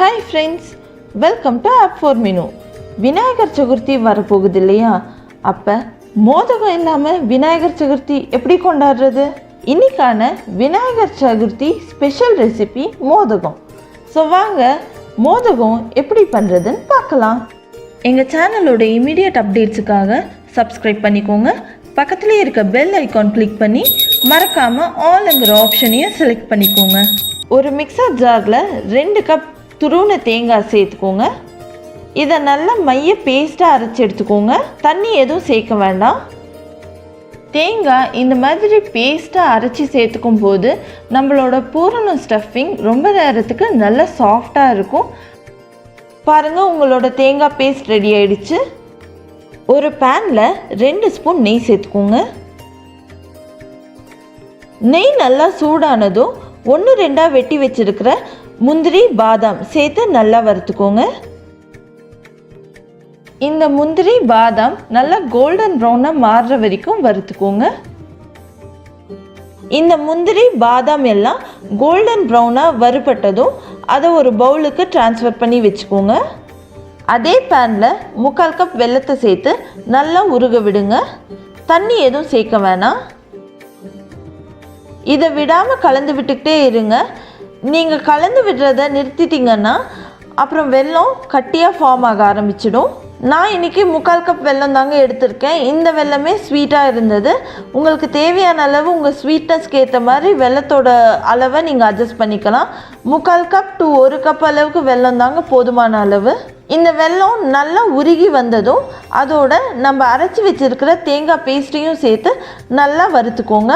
Hi friends, welcome to Ap4Menu. Vinayagar Chaturthi வரப்போகுது இல்லையா? அப்ப மோதகம் இல்லாம விநாயகர் சதுர்த்தி எப்படி கொண்டாடுறது? இன்னைக்கான விநாயகர் சதுர்த்தி ஸ்பெஷல் ரெசிபி மோதகம். ஸோ வாங்க மோதகம் எப்படி பண்ணுறதுன்னு பார்க்கலாம். எங்கள் சேனலோட இமீடியட் அப்டேட்ஸுக்காக சப்ஸ்கிரைப் பண்ணிக்கோங்க. பக்கத்துலேயே இருக்க பெல் ஐக்கான் கிளிக் பண்ணி மறக்காமல் ஆல்ங்கிற ஆப்ஷனையும் செலக்ட் பண்ணிக்கோங்க. ஒரு மிக்சர் ஜாரில் 2 கப் துருவின தேங்காய் சேர்த்துக்கோங்க. இதை நல்லா மைய பேஸ்ட்டாக அரைச்சி எடுத்துக்கோங்க. தண்ணி எதுவும் சேர்க்க வேண்டாம். தேங்காய் இந்த மாதிரி பேஸ்ட்டாக அரைச்சி சேர்த்துக்கும் போது நம்மளோட பூரணம் ஸ்டஃபிங் ரொம்ப நேரத்துக்கு நல்லா சாஃப்டாக இருக்கும். பாருங்கள், உங்களோட தேங்காய் பேஸ்ட் ரெடி ஆகிடுச்சு. ஒரு பேனில் 2 ஸ்பூன் நெய் சேர்த்துக்கோங்க. நெய் நல்லா சூடானதும் 1-2 வெட்டி வச்சிருக்கிற முந்திரி பாதாம் சேர்த்து நல்லா வறுத்துக்கோங்க. இந்த முந்திரி பாதாம் நல்லா கோல்டன் ப்ரௌனாக மாறுற வரைக்கும் வறுத்துக்கோங்க. இந்த முந்திரி பாதாம் எல்லாம் கோல்டன் ப்ரௌனாக வறுபட்டதும் அதை ஒரு பவுலுக்கு ட்ரான்ஸ்ஃபர் பண்ணி வச்சுக்கோங்க. அதே பேனில் 3/4 கப் வெல்லத்தை சேர்த்து நல்லா உருக விடுங்க. தண்ணி எதுவும் சேர்க்க வேணாம். இதை விடாமல் கலந்து விட்டுக்கிட்டே இருங்க. நீங்கள் கலந்து விடுறத நிறுத்திட்டிங்கன்னா அப்புறம் வெல்லம் கட்டியாக ஃபார்ம் ஆக ஆரம்பிச்சிடும். நான் இன்றைக்கி 3/4 கப் வெல்லம் தாங்க எடுத்திருக்கேன். இந்த வெல்லமே ஸ்வீட்டாக இருந்தது. உங்களுக்கு தேவையான அளவு உங்கள் ஸ்வீட்னஸ்க்கு ஏற்ற மாதிரி வெல்லத்தோட அளவை நீங்கள் அட்ஜஸ்ட் பண்ணிக்கலாம். 3/4 கப் டு 1 கப் அளவுக்கு வெல்லம் தாங்க போதுமான அளவு. இந்த வெல்லம் நல்லா உருகி வந்ததும் அதோட நம்ம அரைச்சி வச்சுருக்கிற தேங்காய் பேஸ்ட்டையும் சேர்த்து நல்லா வறுத்துக்கோங்க.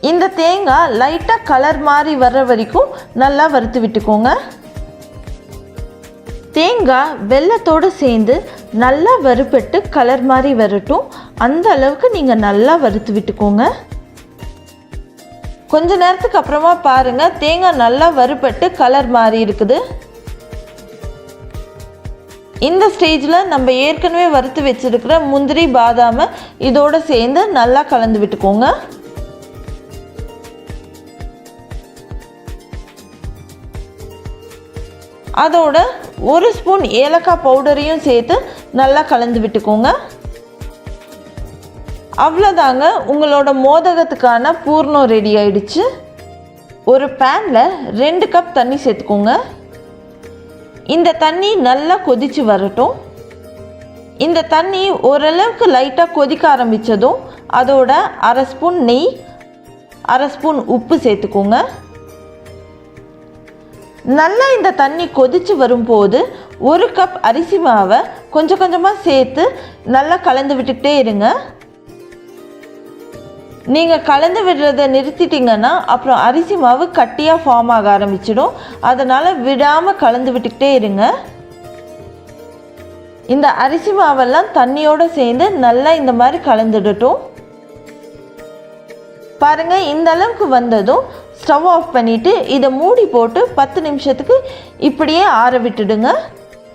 இந்த தேங்காய் லைட்டாக கலர் மாதிரி வர்ற வரைக்கும் நல்லா வறுத்து விட்டுக்கோங்க. தேங்காய் வெல்லத்தோடு சேர்ந்து நல்லா வறுபட்டு கலர் மாதிரி வரட்டும். அந்த அளவுக்கு நீங்கள் நல்லா வறுத்து விட்டுக்கோங்க. கொஞ்ச நேரத்துக்கு அப்புறமா பாருங்கள், தேங்காய் நல்லா வறுபட்டு கலர் மாதிரி இருக்குது. இந்த ஸ்டேஜில் நம்ம ஏற்கனவே வறுத்து வச்சுருக்கிற முந்திரி பாதாமை இதோடு சேர்ந்து நல்லா கலந்து விட்டுக்கோங்க. அதோட 1 ஸ்பூன் ஏலக்காய் பவுடரையும் சேர்த்து நல்லா கலந்து விட்டுக்கோங்க. அவ்வளோதாங்க, உங்களோட மோதகத்துக்கான பூர்ணம் ரெடி ஆயிடுச்சு. ஒரு பேனில் 2 கப் தண்ணி சேர்த்துக்கோங்க. இந்த தண்ணி நல்லா கொதித்து வரட்டும். இந்த தண்ணி ஓரளவுக்கு லைட்டாக கொதிக்க ஆரம்பித்ததும் அதோட 1/2 ஸ்பூன் நெய், 1/2 ஸ்பூன் உப்பு சேர்த்துக்கோங்க. நல்லா இந்த தண்ணி கொதித்து வரும்போது 1 கப் அரிசி மாவை கொஞ்சம் கொஞ்சமாக சேர்த்து நல்லா கலந்து விட்டுக்கிட்டே இருங்க. நீங்கள் கலந்து விடுறதை நிறுத்திட்டிங்கன்னா அப்புறம் அரிசி மாவு கட்டியாக ஃபார்ம் ஆக ஆரம்பிச்சிடும். அதனால் விடாமல் கலந்து விட்டுக்கிட்டே இருங்க. இந்த அரிசி மாவெல்லாம் தண்ணியோடு சேர்ந்து நல்லா இந்த மாதிரி கலந்துடட்டும். பாருங்கள், இந்த அளவுக்கு வந்ததும் ஸ்டவ் ஆஃப் பண்ணிவிட்டு இதை மூடி போட்டு 10 நிமிஷத்துக்கு இப்படியே ஆற விட்டுடுங்க.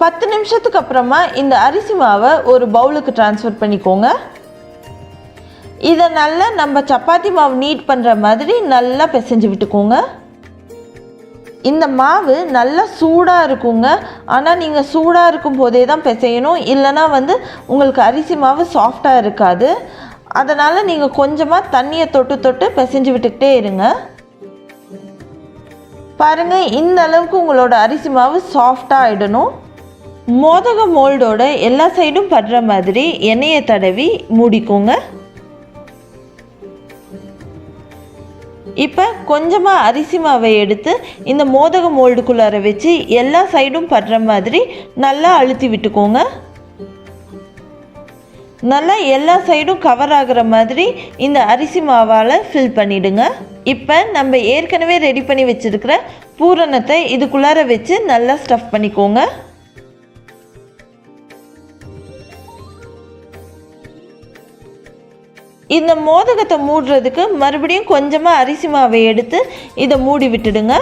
10 நிமிஷத்துக்கு அப்புறமா இந்த அரிசி மாவை ஒரு பவுலுக்கு ட்ரான்ஸ்ஃபர் பண்ணிக்கோங்க. இதை நல்லா நம்ம சப்பாத்தி மாவு நீட் பண்ணுற மாதிரி நல்லா பிசைஞ்சு விட்டுக்கோங்க. இந்த மாவு நல்லா சூடாக இருக்குங்க. ஆனால் நீங்கள் சூடாக இருக்கும் போதே தான் பிசையணும், இல்லைனா உங்களுக்கு அரிசி மாவு சாஃப்டாக இருக்காது. அதனால் நீங்கள் கொஞ்சமாக தண்ணியை தொட்டு தொட்டு பிசைஞ்சு விட்டுக்கிட்டே இருங்க. பாருங்கள், இந்த அளவுக்கு உங்களோட அரிசி மாவு சாஃப்டாக ஆகிடணும். மோதக மோல்டோட எல்லா சைடும் படுற மாதிரி எண்ணெயை தடவி மூடிக்கோங்க. இப்போ கொஞ்சமாக அரிசி மாவை எடுத்து இந்த மோதக மோல்டுக்குள்ளார வச்சு எல்லா சைடும் படுற மாதிரி நல்லா அழுத்தி விட்டுக்கோங்க. நல்லா எல்லா சைடும் கவர் ஆகிற மாதிரி இந்த அரிசி மாவால் ஃபில் பண்ணிவிடுங்க. இப்போ நம்ம ஏற்கனவே ரெடி பண்ணி வச்சுருக்கிற பூரணத்தை இதுக்குள்ளார வச்சு நல்லா ஸ்டஃப் பண்ணிக்கோங்க. இந்த மோதகத்தை மூடுறதுக்கு மறுபடியும் கொஞ்சமாக அரிசி மாவை எடுத்து இதை மூடி விட்டுடுங்க.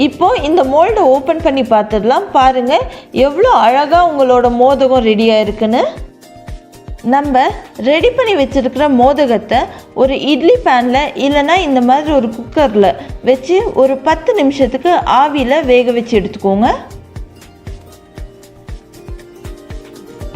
இப்போ இந்த மோல்டை ஓப்பன் பண்ணி பார்த்துடலாம். பாருங்கள் எவ்வளோ அழகாக உங்களோட மோதகம் ரெடியாக இருக்குன்னு. நம்ம ரெடி பண்ணி வச்சுருக்கிற மோதகத்தை ஒரு இட்லி பேனில் இல்லைன்னா இந்த மாதிரி ஒரு குக்கரில் வச்சு ஒரு 10 நிமிஷத்துக்கு ஆவியில் வேக வச்சு எடுத்துக்கோங்க.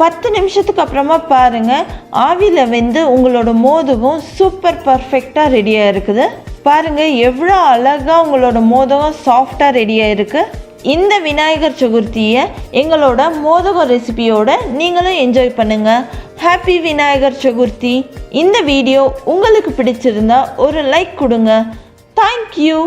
10 நிமிஷத்துக்கு அப்புறமா பாருங்கள், ஆவியில் வெந்து உங்களோட மோதகம் சூப்பர் பர்ஃபெக்டாக ரெடியாக இருக்குது. பாருங்கள் எவ்வளோ அழகாக உங்களோட மோதகம் சாஃப்டாக ரெடியாக இருக்குது. இந்த விநாயகர் சதுர்த்தியை எங்களோட மோதகம் ரெசிபியோட நீங்களும் என்ஜாய் பண்ணுங்கள். ஹாப்பி விநாயகர் சதுர்த்தி. இந்த வீடியோ உங்களுக்கு பிடிச்சிருந்தா ஒரு லைக் கொடுங்க. தேங்க்யூ.